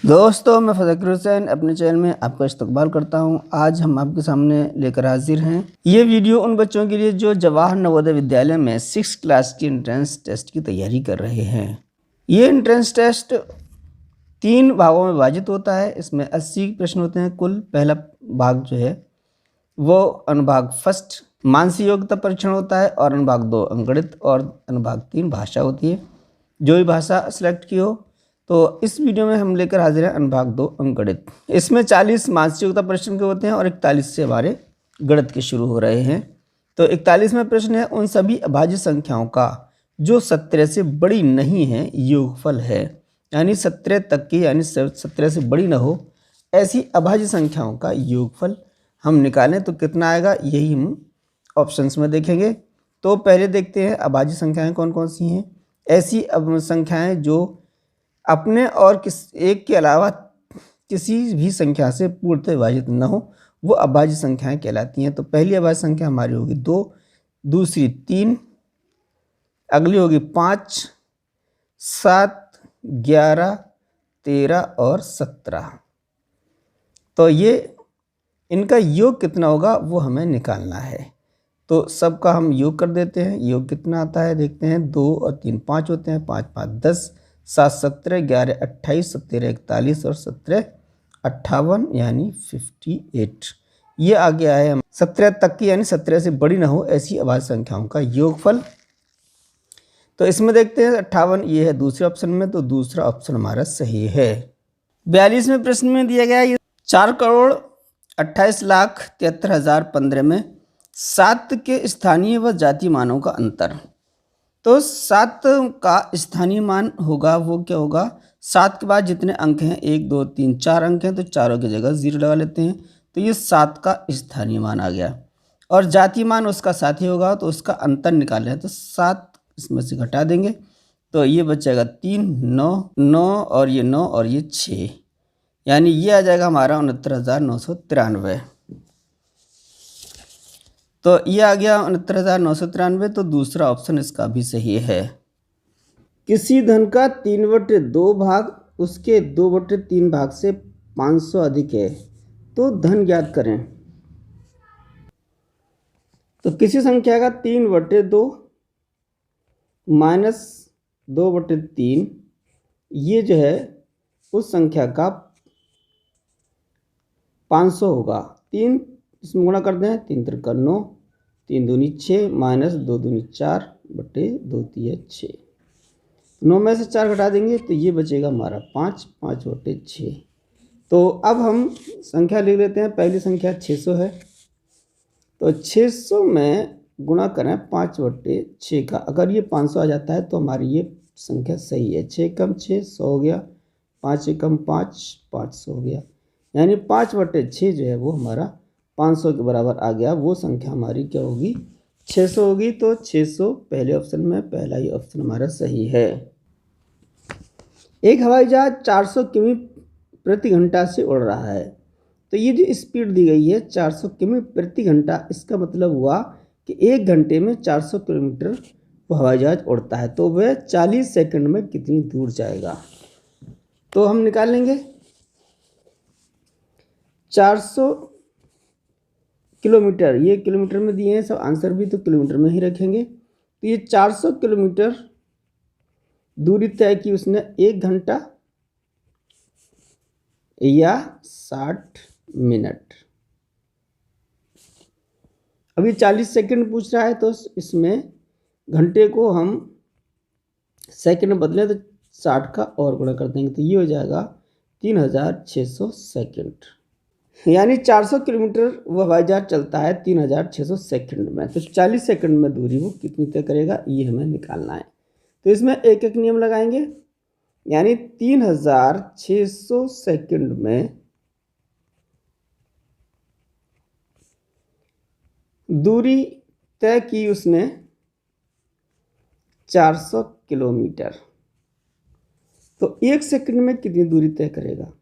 दोस्तों, मैं फ़ज़ल हुसैन अपने चैनल में आपका इस्तकबाल करता हूं। आज हम आपके सामने लेकर हाजिर हैं ये वीडियो उन बच्चों के लिए जो जवाहर नवोदय विद्यालय में 6th क्लास की एंट्रेंस टेस्ट की तैयारी कर रहे हैं। ये एंट्रेंस टेस्ट 3 भागों में विभाजित होता है। इसमें 80 प्रश्न होते हैं कुल। पहला भाग जो है वो अनुभाग फर्स्ट मानसिक योग्यता परीक्षण होता है, और अनुभाग 2 अंकगणित, और अनुभाग 3 भाषा होती है। जो भी भाषा सेलेक्ट की हो। तो इस वीडियो में हम लेकर हाजिर हैं अनुभाग 2 अंकगणित। इसमें 40 मानसिक योग्यता प्रश्न के होते हैं और 41 से हमारे गणित के शुरू हो रहे हैं। तो 41वां प्रश्न है, उन सभी अभाज्य संख्याओं का जो 17 से बड़ी नहीं है योगफल है। यानी 17 तक की, यानी 17 से बड़ी ना हो ऐसी अभाज्य संख्याओं का योगफल हम निकालें तो कितना आएगा, यही हम ऑप्शंस में देखेंगे। तो पहले देखते हैं अभाज्य संख्याएं कौन कौन सी हैं। ऐसी संख्याएं जो अपने और एक के अलावा किसी भी संख्या से पूर्णतः विभाजित न हो वो अभाज्य संख्याएं कहलाती हैं। तो पहली अभाज्य संख्या हमारी होगी 2, दूसरी 3, अगली होगी 5, 7, 11, 13 और 17। तो ये इनका योग कितना होगा वो हमें निकालना है। तो सबका हम योग कर देते हैं। योग कितना आता है देखते हैं। 2 और 3 5 होते हैं, 5 5 10, 7 17, 11 28, 17 41 और 17 58 यानी 58। ये आ गया है 17 तक की, यानी 17 से बड़ी ना हो ऐसी अभाज्य संख्याओं का योगफल। तो इसमें देखते हैं 58 ये है दूसरे ऑप्शन में, तो दूसरा ऑप्शन हमारा सही है। 42वें प्रश्न में दिया गया ये 4,28,73,015 में 7 के स्थानीय व जातीय मानों का अंतर। तो 7 का स्थानीय मान होगा वो क्या होगा, 7 के बाद जितने अंक हैं 1 2 3 4 अंक हैं, तो चारों की जगह 0 लगा लेते हैं। तो ये 7 का स्थानीय मान आ गया। और जातीय मान उसका साथ ही होगा, तो उसका अंतर निकालना है। तो 7 इसमें से घटा देंगे तो ये बचेगा 3 9 9 और ये 9 और ये 6, यानी ये आ जाएगा हमारा 69,993। तो ये आ गया 69,993। तो दूसरा ऑप्शन इसका भी सही है। किसी धन का 3/2 भाग उसके 2/3 भाग से 500 अधिक है तो धन ज्ञात करें। तो किसी संख्या का 3/2 माइनस 2/3 ये जो है उस संख्या का 500 होगा। 3 इसमें गुणा कर दें, 3 3 9, 3 दूनी 6 माइनस 2 दूनी 4 बटे 2 3 6। 9 में से 4 घटा देंगे तो ये बचेगा हमारा 5 5 बटे 6। तो अब हम संख्या लिख लेते हैं। पहली संख्या 600 है, तो 600 में गुणा करें 5 बटे 6 का। अगर ये 500 आ जाता है तो हमारी ये संख्या सही है। 6 कम 6 100 हो गया, 5 कम 5 500 हो गया, यानी 5 बटे 6 जो है वो हमारा 500 के बराबर आ गया। वो संख्या हमारी क्या होगी, 600 होगी। तो 600 पहले ऑप्शन में, पहला ही ऑप्शन हमारा सही है। एक हवाई जहाज 400 किमी प्रति घंटा से उड़ रहा है। तो ये जो स्पीड दी गई है 400 किमी प्रति घंटा, इसका मतलब हुआ कि 1 घंटे में 400 किलोमीटर वो हवाई जहाज उड़ता है। तो वह 40 सेकंड में कितनी दूर जाएगा। तो हम निकाल लेंगे 400 किलोमीटर, ये किलोमीटर में दिए हैं सब, आंसर भी तो किलोमीटर में ही रखेंगे। तो ये 400 किलोमीटर दूरी तय की उसने 1 घंटा या 60 मिनट। अभी 40 सेकंड पूछ रहा है, तो इसमें घंटे को हम सेकंड में बदले तो 60 का और गुणा कर देंगे, तो ये हो जाएगा 3600 सेकंड। यानी 400 किलोमीटर वो हवाई जहाज चलता है 3600 सेकंड में। तो 40 सेकंड में दूरी वो कितनी तय करेगा ये हमें निकालना है। तो इसमें एक एक नियम लगाएंगे, यानी 3600 सेकंड में दूरी तय की उसने 400 किलोमीटर। तो 1 सेकंड में कितनी दूरी तय करेगा।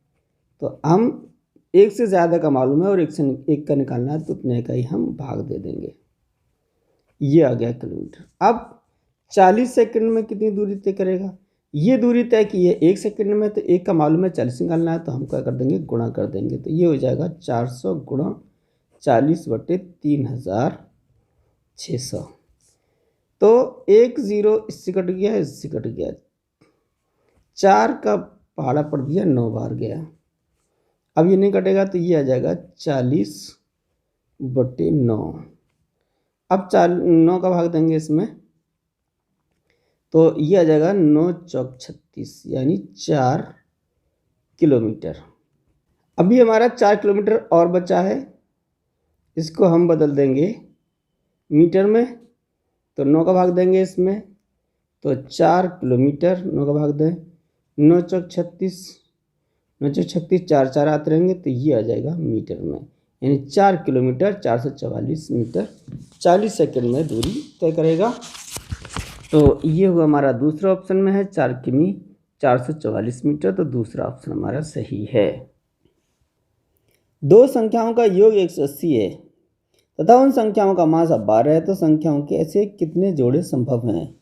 तो हम 1 से ज़्यादा का मालूम है और 1 से 1 का निकालना है, तो उतने का ही हम भाग दे देंगे। ये आ गया किलोमीटर। अब 40 सेकंड में कितनी दूरी तय करेगा, ये दूरी तय की है 1 सेकंड में, तो 1 का मालूम है 40 निकालना है, तो हम क्या कर देंगे, गुणा कर देंगे। तो ये हो जाएगा 400 गुणा 40/3600। तो 1 0 इससे कट गया, इससे कट गया, 4 का पहाड़ा पड़ दिया, 9 बार गया। अब ये नहीं कटेगा तो ये आ जाएगा 40/9। अब 9 का भाग देंगे इसमें, तो ये आ जाएगा 9 चौक 36, यानी 4 किलोमीटर। अभी हमारा 4 किलोमीटर और बचा है, इसको हम बदल देंगे मीटर में। तो 9 का भाग देंगे इसमें, तो 4 किलोमीटर, 9 का भाग दें, 9 चौक 36, 9 चौक 36, 4 4 आते रहेंगे, तो ये आ जाएगा मीटर में, यानी 4 किलोमीटर 444 मीटर 40 सेकंड में दूरी तय करेगा। तो ये हुआ हमारा दूसरा ऑप्शन में है 4 किमी 444 मीटर, तो दूसरा ऑप्शन हमारा सही है। दो संख्याओं का योग 180 है तथा उन संख्याओं का मासा 12 है, तो संख्याओं के ऐसे कितने जोड़े संभव हैं,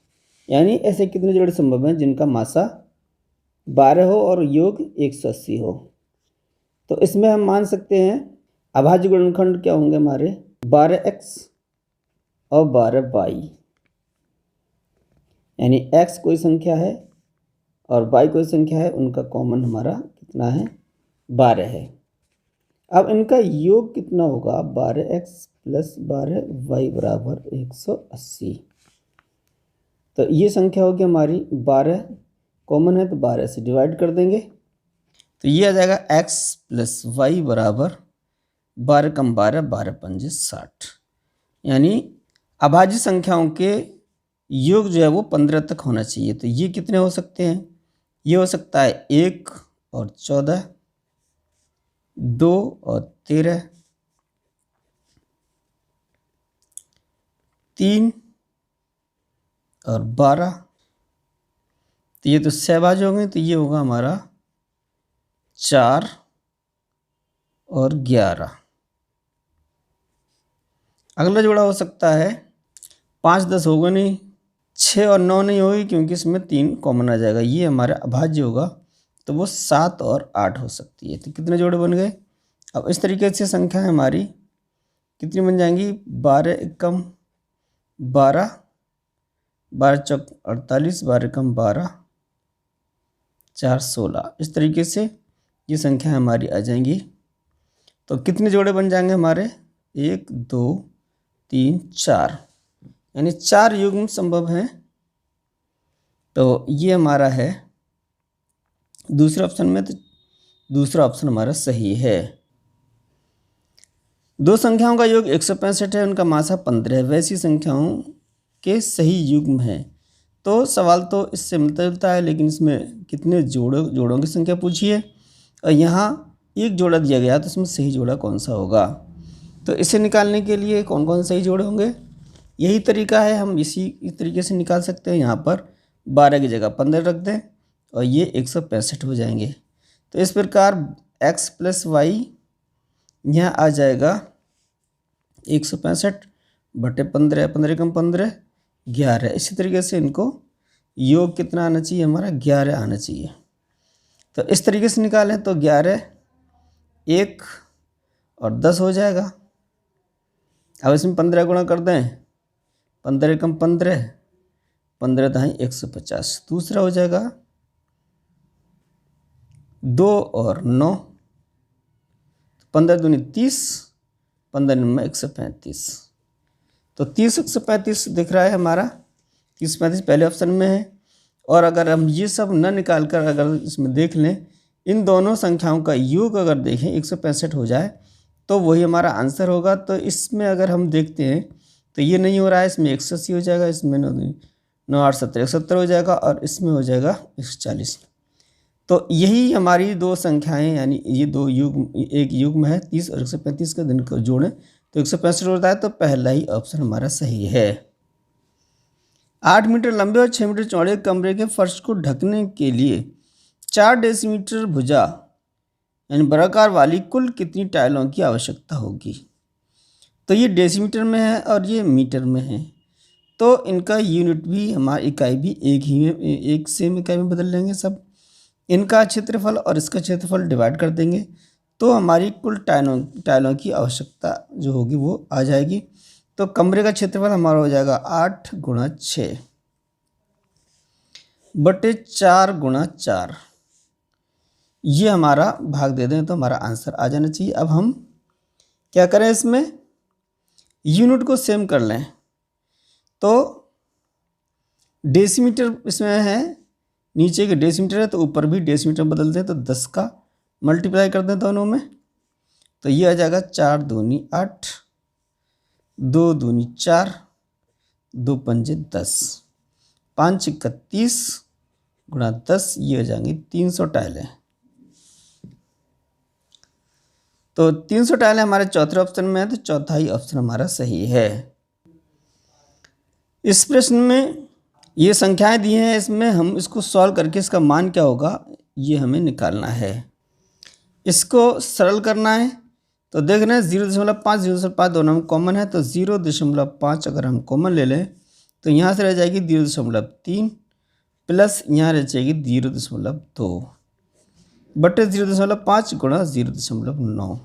यानी ऐसे कितने जोड़े संभव हैं जिनका मासा 12 हो और योग 180 हो। तो इसमें हम मान सकते हैं अभाज्य गुणनखंड क्या होंगे हमारे, 12x और 12y, यानी x कोई संख्या है और y कोई संख्या है, उनका कॉमन हमारा कितना है, 12 है। अब इनका योग कितना होगा, 12x + 12y बराबर 180। तो ये संख्या होगी हमारी 12, कॉमन है तो 12 से डिवाइड कर देंगे, तो ये आ जाएगा x + y बराबर 12 कम 12, 12 पंजे 60, यानी अभाज्य संख्याओं के योग जो है वो 15 तक होना चाहिए। तो ये कितने हो सकते हैं, ये हो सकता है 1 और 14, 2 और 13, 3 और 12, तो ये तो सहभाज्य हो गए, तो ये होगा हमारा 4 और 11। अगला जोड़ा हो सकता है 5 10 होगा नहीं, 6 और 9 नहीं होगी क्योंकि इसमें 3 कॉमन आ जाएगा, ये हमारा अभाज्य होगा, तो वो 7 और 8 हो सकती है। तो कितने जोड़े बन गए। अब इस तरीके से संख्या हमारी कितनी बन जाएंगी, 12 एकम 12, 12 चौक 48, 12 एकम 12, 4 16, इस तरीके से ये संख्या हमारी आ जाएंगी। तो कितने जोड़े बन जाएंगे हमारे, 1 2 3 4, यानी 4 युग्म संभव हैं। तो ये हमारा है दूसरे ऑप्शन में, तो दूसरा ऑप्शन हमारा सही है। दो संख्याओं का योग 165 है, उनका मासा 15 है, वैसी संख्याओं के सही युग्म हैं। तो सवाल तो इससे मिलता जुलता है, लेकिन इसमें कितने जोड़ों की संख्या पूछी है और यहाँ एक जोड़ा दिया गया, तो इसमें सही जोड़ा कौन सा होगा। तो इसे निकालने के लिए कौन कौन सही जोड़े होंगे, यही तरीका है, हम इस तरीके से निकाल सकते हैं। यहाँ पर 12 की जगह 15 रख दें और ये 165 हो जाएंगे। तो इस प्रकार x + y यहाँ आ जाएगा 165/15, 15 कम 15 11। इसी तरीके से इनको योग कितना आना चाहिए, हमारा 11 आना चाहिए। तो इस तरीके से निकालें तो 11 1 और 10 हो जाएगा। अब इसमें 15 गुणा कर दें, 15 कम 15, 15 दाई 150, दूसरा हो जाएगा 2 और 9, 15 दूनी 30, 15 में 135, तो 30 135 दिख रहा है हमारा, 30 35 पहले ऑप्शन में है। और अगर हम ये सब न निकाल कर अगर इसमें देख लें, इन दोनों संख्याओं का योग अगर देखें 165 हो जाए तो वही हमारा आंसर होगा। तो इसमें अगर हम देखते हैं तो ये नहीं हो रहा है, इसमें 180 हो जाएगा, इसमें 9 8 17 170 हो जाएगा और इसमें हो जाएगा 140। तो यही हमारी दो संख्याएं, यानी ये दो युग्म, एक युग्म है 30 और 135 का, दिन को जोड़ें तो 165 होता है। तो पहला ही ऑप्शन हमारा सही है। 8 मीटर लंबे और 6 मीटर चौड़े कमरे के फर्श को ढकने के लिए 4 डेसीमीटर भुजा यानी वर्गाकार वाली कुल कितनी टाइलों की आवश्यकता होगी। तो ये डेसीमीटर में है और ये मीटर में है। तो इनका यूनिट भी, हमारी इकाई भी एक ही में, एक सेम इकाई में बदल लेंगे सब। इनका क्षेत्रफल और इसका क्षेत्रफल डिवाइड कर देंगे तो हमारी कुल टाइलों की आवश्यकता जो होगी वो आ जाएगी। तो कमरे का क्षेत्रफल हमारा हो जाएगा 8 गुणा 6 बटे 4 गुणा 4। ये हमारा भाग दे दें तो हमारा आंसर आ जाना चाहिए। अब हम क्या करें, इसमें यूनिट को सेम कर लें। तो डेसीमीटर इसमें है, नीचे के डेसीमीटर है तो ऊपर भी डेसीमीटर बदल दें, तो 10 का मल्टीप्लाई कर दें दोनों में, तो ये आ जाएगा 4 दूनी 8, 2 दूनी 4, 2 पंजे 10, 5 31 गुणा 10, ये हो जाएंगी 300 टाइलें। तो 300 टाइलें हमारे चौथे ऑप्शन में है, तो चौथा ही ऑप्शन हमारा सही है। इस प्रश्न में ये संख्याएं दी हैं, इसमें हम इसको सॉल्व करके इसका मान क्या होगा ये हमें निकालना है। इसको सरल करना है तो देख रहे हैं 0.5 0.5 दोनों में कॉमन है, तो 0.5 अगर हम कॉमन ले लें तो यहाँ से रह जाएगी 0.3 प्लस यहाँ रह जाएगी 0.2 बटे 0.5 गुणा 0.9।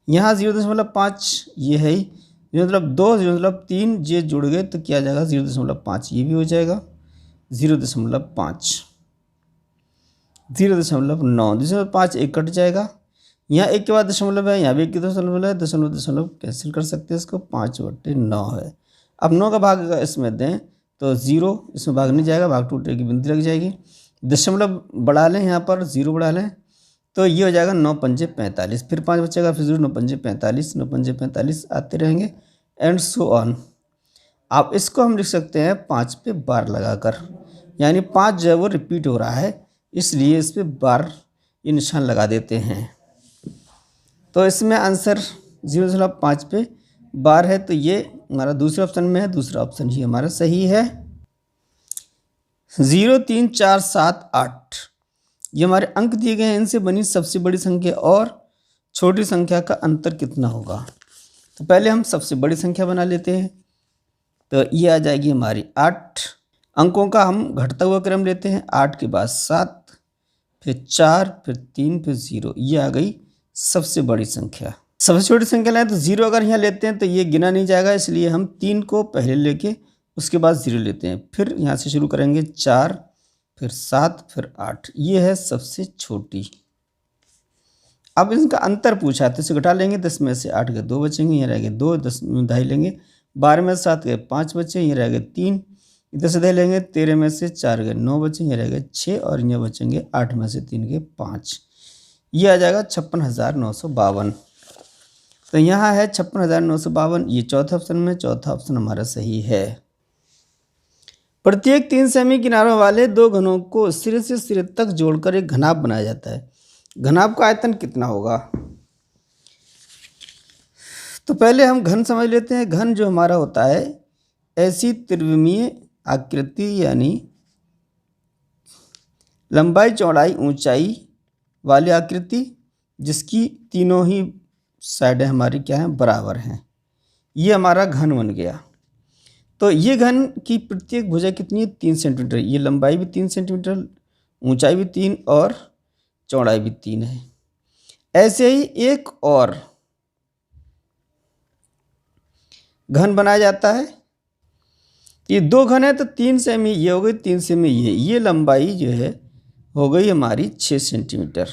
यहाँ 0.5 ये है ही, 0.2 0.3 ये जुड़ गए तो क्या जाएगा 0.5, ये भी हो जाएगा 0.5, 0.9, 0.5 एक कट जाएगा, यहाँ एक के बाद दशमलव है, यहाँ भी एक के दशमलव है, दशमलव कैंसिल कर सकते हैं इसको, 5/9 है। अब 9 का भाग इसमें दें तो 0, इसमें भाग नहीं जाएगा, भाग टूटने की गिनती लग जाएगी। दशमलव बढ़ा लें, यहाँ पर 0 बढ़ा लें तो ये हो जाएगा 9 पंजे 45, फिर 5 बचेगा, फिर 0 9 पंजे 45, 9 पंजे 45 आते रहेंगे एंड सो ऑन। अब इसको हम लिख सकते हैं 5 पे बार लगाकर, यानी 5 जो है वो रिपीट हो रहा है, इसलिए इस पर बार ये निशान लगा देते हैं। तो इसमें आंसर 0.5 पे बार है, तो ये हमारा दूसरे ऑप्शन में है, दूसरा ऑप्शन ही हमारा सही है। 0 3 4 7 8 ये हमारे अंक दिए गए हैं, इनसे बनी सबसे बड़ी संख्या और छोटी संख्या का अंतर कितना होगा। तो पहले हम सबसे बड़ी संख्या बना लेते हैं, तो ये आ जाएगी हमारी 8। अंकों का हम घटता हुआ क्रम लेते हैं, 8 के बाद 7, फिर 4, फिर 3, फिर 0, ये आ गई सबसे बड़ी संख्या। सबसे छोटी संख्या लाए तो 0 अगर यहाँ लेते हैं तो ये गिना नहीं जाएगा, इसलिए हम 3 को पहले लेके उसके बाद 0 लेते हैं, फिर यहाँ से शुरू करेंगे 4, फिर 7, फिर 8, ये है सबसे छोटी। अब इनका अंतर पूछा है तो इसे घटा लेंगे, 10 में से 8 के 2 बचेंगे, ये रह गए 2, 10 में ढाई लेंगे, 12 में से 7 के 5 बचे, ये रह गए 3, इधर से दे लेंगे, 13 में से 4 के 9 बचेंगे, रह गए 6, और ये बचेंगे 8 में से 3 के 5, ये आ जाएगा 56,952। तो यहाँ है 56,952, ये चौथे ऑप्शन में, चौथा ऑप्शन हमारा सही है। प्रत्येक 3 सेमी किनारों वाले 2 घनों को सिरे से सिरे तक जोड़कर एक घनाभ बनाया जाता है। घनाभ का आयतन कितना होगा। तो पहले हम घन समझ लेते हैं। घन जो हमारा होता है ऐसी त्रिविमीय आकृति, यानी लंबाई चौड़ाई ऊंचाई वाली आकृति जिसकी तीनों ही साइडें हमारी क्या हैं, बराबर हैं, ये हमारा घन बन गया। तो ये घन की प्रत्येक भुजा कितनी है, 3 सेंटीमीटर। ये लंबाई भी 3 सेंटीमीटर, ऊंचाई भी 3 और चौड़ाई भी 3 है। ऐसे ही एक और घन बनाया जाता है। ये 2 घन है तो 3 सेमी ये हो गई, 3 सेमी ये लंबाई जो है हो गई हमारी 6 सेंटीमीटर।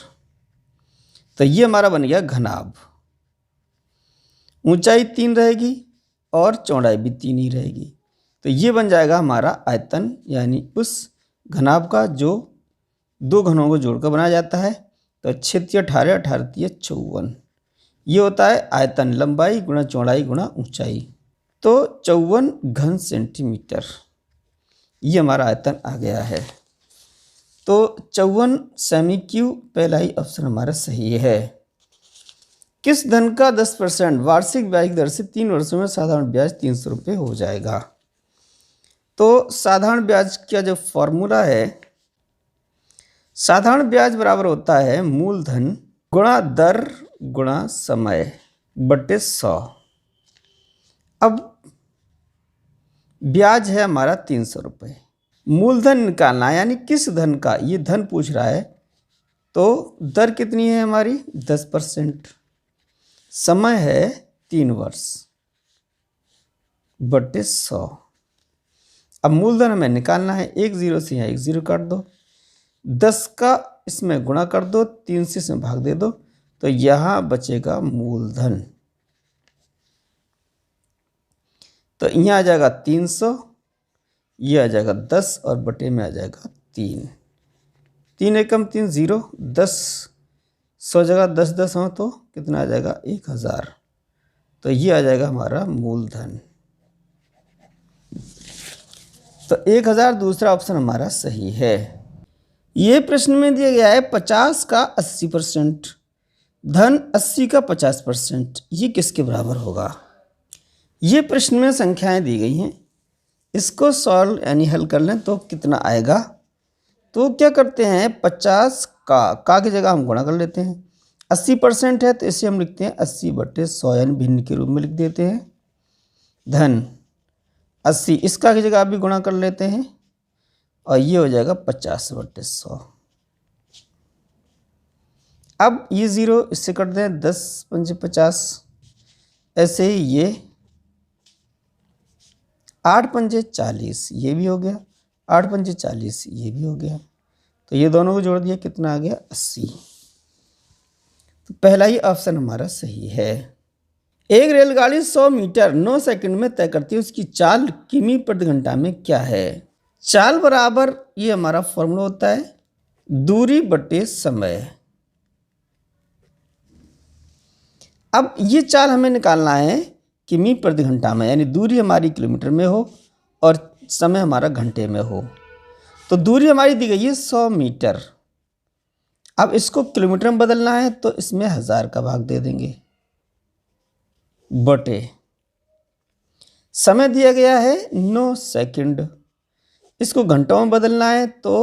तो ये हमारा बन गया घनाभ। ऊंचाई 3 रहेगी और चौड़ाई भी 3 ही रहेगी, तो ये बन जाएगा हमारा आयतन, यानी उस घनाभ का जो 2 घनों को जोड़कर बनाया जाता है। तो 6 18 18 54, ये होता है आयतन, लंबाई गुणा चौड़ाई गुणा ऊंचाई। तो 54 घन सेंटीमीटर ये हमारा आयतन आ गया है। तो 54 सेमी क्यूब पहला ही ऑप्शन हमारा सही है। किस धन का 10% वार्षिक ब्याज दर से 3 वर्षों में साधारण ब्याज 300 रुपये हो जाएगा। तो साधारण ब्याज का जो फॉर्मूला है, साधारण ब्याज बराबर होता है मूलधन गुणा दर गुणा समय बटे 100। अब ब्याज है हमारा 300 रुपये। मूलधन निकालना है, यानी किस धन का, ये धन पूछ रहा है, तो दर कितनी है हमारी 10%। समय है 3 वर्ष बटे 100। अब मूलधन हमें निकालना है, एक जीरो से यहाँ एक जीरो काट दो, 10 का इसमें गुणा कर दो, 3 से इसमें भाग दे दो, तो यहाँ बचेगा मूलधन। तो यहाँ आ जाएगा 300, ये आ जाएगा 10 और बटे में आ जाएगा 3। 3 एकम 3 0, 10 100 जगह 10 10 हो तो कितना आ जाएगा 1000। तो ये आ जाएगा हमारा मूलधन। तो 1000 दूसरा ऑप्शन हमारा सही है। ये प्रश्न में दिया गया है 50 का 80%, धन 80 का 50%, ये किसके बराबर होगा। ये प्रश्न में संख्याएं दी गई हैं, इसको सॉल्व यानी हल कर लें तो कितना आएगा। तो क्या करते हैं, 50 का की जगह हम गुणा कर लेते हैं, 80% है तो इसे हम लिखते हैं 80 बटे 100, यानी भिन्न के रूप में लिख देते हैं। धन 80, इसका की जगह आप भी गुणा कर लेते हैं और ये हो जाएगा 50 बटे 100। अब ये 0 इससे कट दें, 10 पंजे 50, ऐसे ही ये 8 पंजे 40, ये भी हो गया, 8 पंजे 40, ये भी हो गया। तो ये दोनों को जोड़ दिया, कितना आ गया 80। तो पहला ही ऑप्शन हमारा सही है। एक रेलगाड़ी 100 मीटर 9 सेकंड में तय करती है, उसकी चाल किमी प्रति घंटा में क्या है। चाल बराबर ये हमारा फॉर्मूला होता है दूरी बटे समय। अब ये चाल हमें निकालना है किमी प्रति घंटा में, यानी दूरी हमारी किलोमीटर में हो और समय हमारा घंटे में हो। तो दूरी हमारी दी गई है 100 मीटर। अब इसको किलोमीटर में बदलना है तो इसमें 1000 का भाग दे देंगे, बटे समय दिया गया है 9 सेकंड। इसको घंटों में बदलना है तो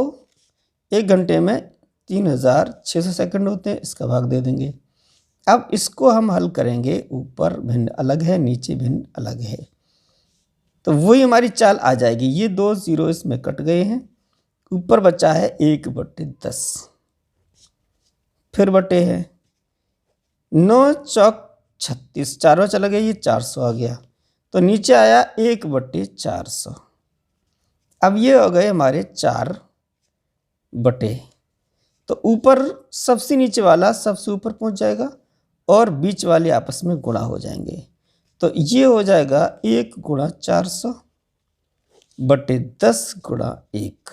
1 घंटे में 3600 सेकंड होते हैं, इसका भाग दे देंगे। अब इसको हम हल करेंगे, ऊपर भिन्न अलग है, नीचे भिन्न अलग है, तो वही हमारी चाल आ जाएगी। ये 2 जीरो इसमें कट गए हैं, ऊपर बचा है 1 बटे 10, फिर बटे है 9 चौक 36, चारों चला गया, ये 400 आ गया, तो नीचे आया 1 बटे 400। अब ये हो गए हमारे 4 बटे, तो ऊपर सबसे नीचे वाला सबसे ऊपर पहुंच जाएगा और बीच वाले आपस में गुणा हो जाएंगे। तो ये हो जाएगा 1 गुणा 400 बटे 10 गुणा 1।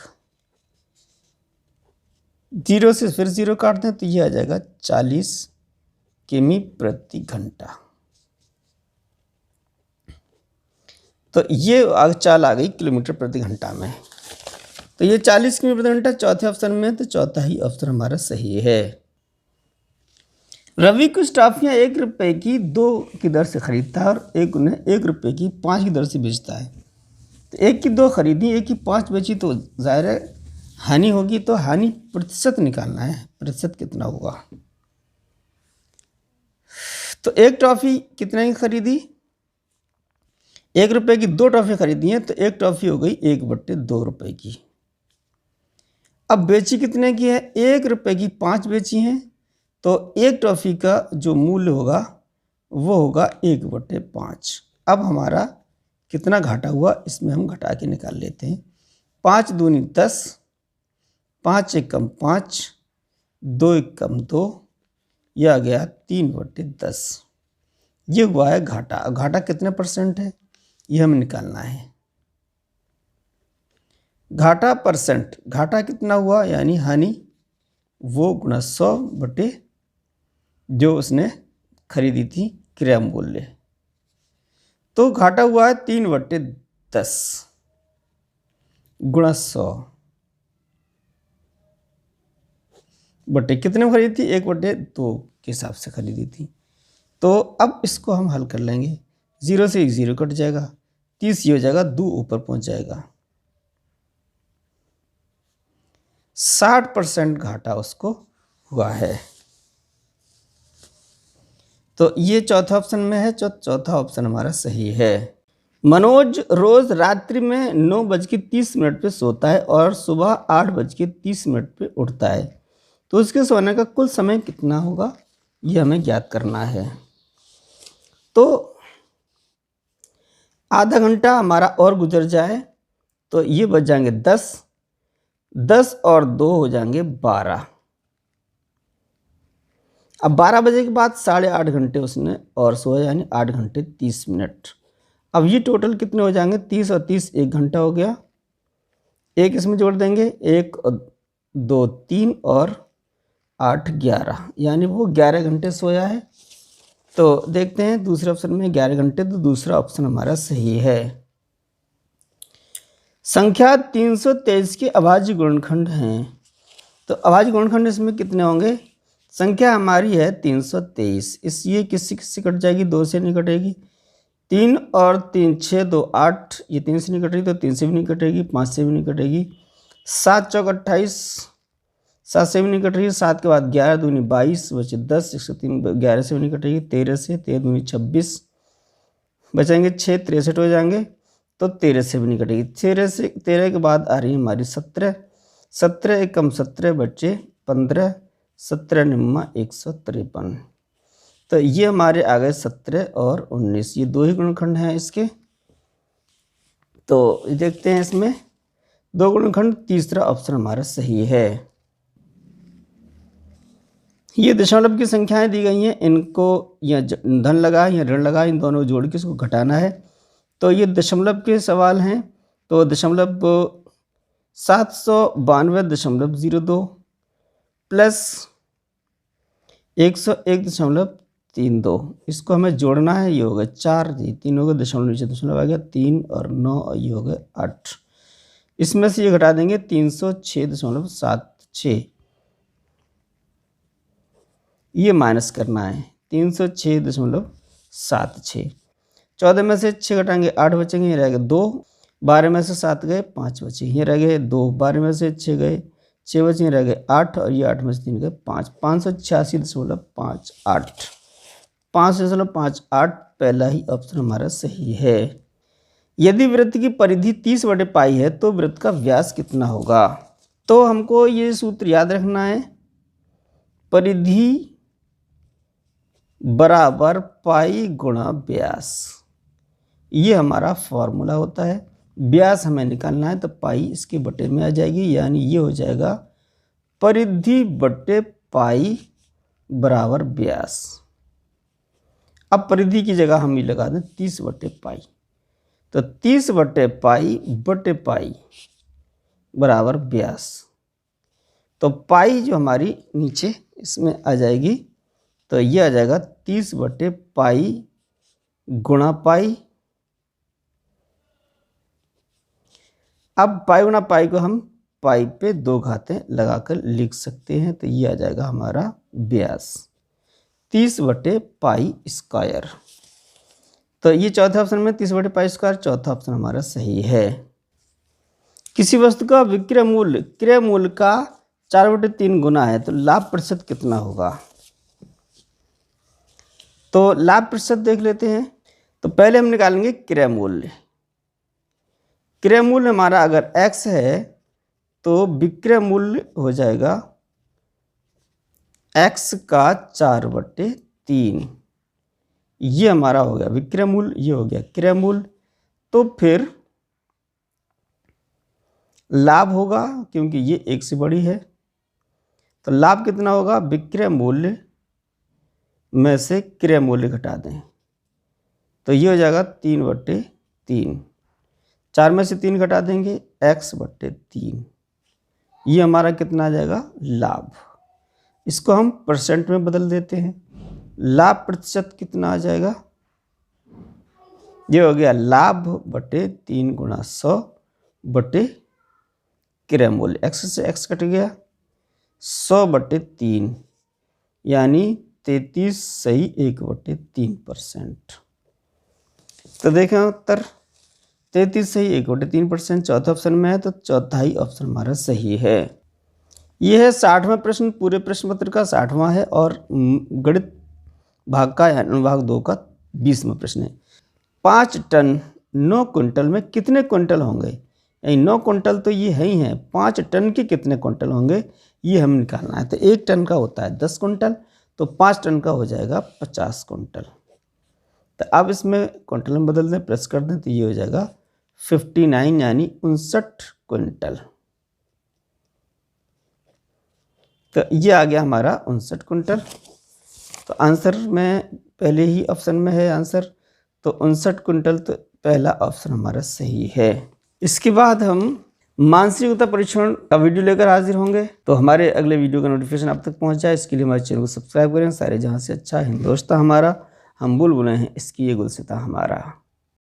0 से फिर 0 काट दें तो ये आ जाएगा 40 किमी प्रति घंटा। तो ये चाल आ गई किलोमीटर प्रति घंटा में। तो ये 40 किमी प्रति घंटा चौथे ऑप्शन में है, तो चौथा ही ऑप्शन हमारा सही है। रवि कुछ टॉफियाँ 1 रुपये की 2 की दर से खरीदता है और एक उन्हें 1 रुपये की 5 की दर से बेचता है। तो 1 की 2 खरीदी, 1 की 5 बेची, तो ज़ाहिर है हानि होगी। तो हानि प्रतिशत निकालना है, प्रतिशत कितना होगा। तो 1 टॉफ़ी कितने की खरीदी, 1 रुपये की 2 टॉफ़ी खरीदी हैं, तो 1 टॉफ़ी हो गई 1 बटे 2 रुपये की। अब बेची कितने की है, 1 रुपये की 5 बेची हैं, तो 1 टॉफ़ी का जो मूल्य होगा वो होगा 1 बटे 5। अब हमारा कितना घाटा हुआ, इसमें हम घटा के निकाल लेते हैं। 5 दूनी 10, 5 एकम 5, 2 एकम 2, यह आ गया 3 बटे 10। ये हुआ है घाटा। घाटा कितने % है ये हमें निकालना है। घाटा परसेंट, घाटा कितना हुआ यानी हानि, वो गुणा 100 बटे जो उसने खरीदी थी क्रय मूल्य। तो घाटा हुआ है 3 बटे 10 गुणा 100 बटे कितने में खरीदी थी, 1 बटे 2 के हिसाब से खरीदी थी। तो अब इसको हम हल कर लेंगे, 0 से 1 0 कट जाएगा, 30 ये हो जाएगा, 2 ऊपर पहुंच जाएगा। 60% घाटा उसको हुआ है। तो ये चौथा ऑप्शन में है, चौथा ऑप्शन हमारा सही है। मनोज रोज रात्रि में 9:30 पे सोता है और सुबह 8:30 पे उठता है, तो उसके सोने का कुल समय कितना होगा, ये हमें ज्ञात करना है। तो आधा घंटा हमारा और गुजर जाए तो ये बच जाएंगे 10, 10 और 2 हो जाएंगे 12। अब 12 बजे के बाद 8.5 घंटे उसने और सोया, यानी 8 घंटे 30 मिनट। अब ये टोटल कितने हो जाएंगे, 30 और 30 1 घंटा हो गया, एक इसमें जोड़ देंगे, 1 2 3 और 8 11, यानी वो 11 घंटे सोया है। तो देखते हैं दूसरे ऑप्शन में 11 घंटे, तो दूसरा ऑप्शन हमारा सही है। संख्या 323 के अभाज्य गुणनखंड हैं, तो अभाज्य गुणनखंड इसमें कितने होंगे, संख्या हमारी है 323, इस ये किससे किससे कट जाएगी, 2 से नहीं कटेगी, 3 और 3 6 2 8, ये 3 से नहीं कटेगी तो 3 से भी नहीं कटेगी, 5 से भी नहीं कटेगी, 7 चौक 28, 7 से भी नहीं कट रही है, 7 के बाद 11 दूनी 22 बचे 10, 103 11 से भी नहीं कटेगी, 13 से, 13 दूनी 26 बचेंगे 6, 63 हो जाएंगे, तो 13 से भी नहीं कटेगी, 13 के बाद आ रही है हमारी 17, 17 एक कम 17 बच्चे 15, 17 निम्मा 153, तो ये हमारे आ गए 17 और 19, ये 2 ही गुणनखंड हैं इसके। तो देखते हैं इसमें 2 गुणनखंड, तीसरा ऑप्शन हमारा सही है। ये दशमलव की संख्याएं दी गई हैं, इनको या धन लगा या ऋण लगा, इन दोनों जोड़ के इसको घटाना है। तो ये दशमलव के सवाल हैं, तो दशमलव 792.02 प्लस 101.32, इसको हमें जोड़ना है, ये हो गया 4, ये 3 हो गए, दशमलव नीचे दशमलव आ गया 3 और 9 और ये हो गया 8, इसमें से ये घटा देंगे 306.76, ये माइनस करना है 306.76, 14 में से 6 घटाएंगे 8 बचेंगे, ये रह गए 2, 12 में से 7 गए 5 बचे, ये रह गए 2, 12 में से 6 गए 6 बचे, रह गए 8 और ये 8 में से 3 गए 5, 586.58, 5.58 पहला ही ऑप्शन हमारा सही है। यदि वृत्त की परिधि 30/π है तो वृत्त का व्यास कितना होगा, तो हमको ये सूत्र याद रखना है, परिधि बराबर पाई गुणा व्यास, ये हमारा फॉर्मूला होता है। व्यास हमें निकालना है तो पाई इसके बटे में आ जाएगी, यानी ये हो जाएगा परिधि बटे पाई बराबर व्यास। अब परिधि की जगह हम ये लगा दें 30/π, तो 30/π बटे पाई बराबर व्यास, तो पाई जो हमारी नीचे इसमें आ जाएगी, तो ये आ जाएगा 30/π गुणा पाई। अब पाई गुणा पाई को हम पाई पे 2 घातें लगाकर लिख सकते हैं, तो ये आ जाएगा हमारा व्यास 30/π स्क्वायर। तो ये चौथे ऑप्शन में 30/π स्क्वायर चौथा ऑप्शन हमारा सही है। किसी वस्तु का विक्रय मूल्य क्रय मूल्य का 4/3 गुना है, तो लाभ प्रतिशत कितना होगा, तो लाभ प्रतिशत देख लेते हैं। तो पहले हम निकालेंगे क्रय मूल्य, क्रय मूल्य हमारा अगर x है तो विक्रय मूल्य हो जाएगा x का 4/3, ये हमारा हो गया विक्रय मूल्य, ये हो गया क्रय मूल्य। तो फिर लाभ होगा, क्योंकि ये 1 से बड़ी है, तो लाभ कितना होगा, विक्रय मूल्य में से क्रय मूल्य घटा दें, तो ये हो जाएगा 3/3, 4 में से 3 घटा देंगे x/3, ये हमारा कितना आ जाएगा लाभ। इसको हम परसेंट में बदल देते हैं, लाभ प्रतिशत कितना आ जाएगा, ये हो गया लाभ बटे 3 गुणा 100 बटे क्रय मूल्य, x से x कट गया 100/3, यानी 33 सही 1/3%। तो देखें उत्तर 33 सही 1/3% चौथे ऑप्शन में है, तो चौथा ही ऑप्शन हमारा सही है। यह है 60वां प्रश्न, पूरे प्रश्न पत्र का 60वां है और गणित भाग का यानी अनुभाग 2 का 20वां प्रश्न है। 5 टन 9 क्विंटल में कितने क्विंटल होंगे, यानी 9 क्विंटल तो ये है ही हैं, 5 टन के कितने क्विंटल होंगे ये हमें निकालना है। तो 1 टन का होता है 10 क्विंटल, तो 5 टन का हो जाएगा 50 क्विंटल। तो अब इसमें क्विंटल में बदल दें, प्लस कर दें, तो ये हो जाएगा 59 यानी 59 क्विंटल। तो ये आ गया हमारा 59 क्विंटल। तो आंसर में पहले ही ऑप्शन में है आंसर, तो 59 क्विंटल तो पहला ऑप्शन हमारा सही है। इसके बाद हम मानसिक योग्यता परीक्षण का वीडियो लेकर हाजिर होंगे। तो हमारे अगले वीडियो का नोटिफिकेशन आप तक पहुंच जाए, इसके लिए हमारे चैनल को सब्सक्राइब करें। सारे जहां से अच्छा हिंदुस्तान हमारा, हम बुलबुलें हैं इसकी ये गुलसिता हमारा।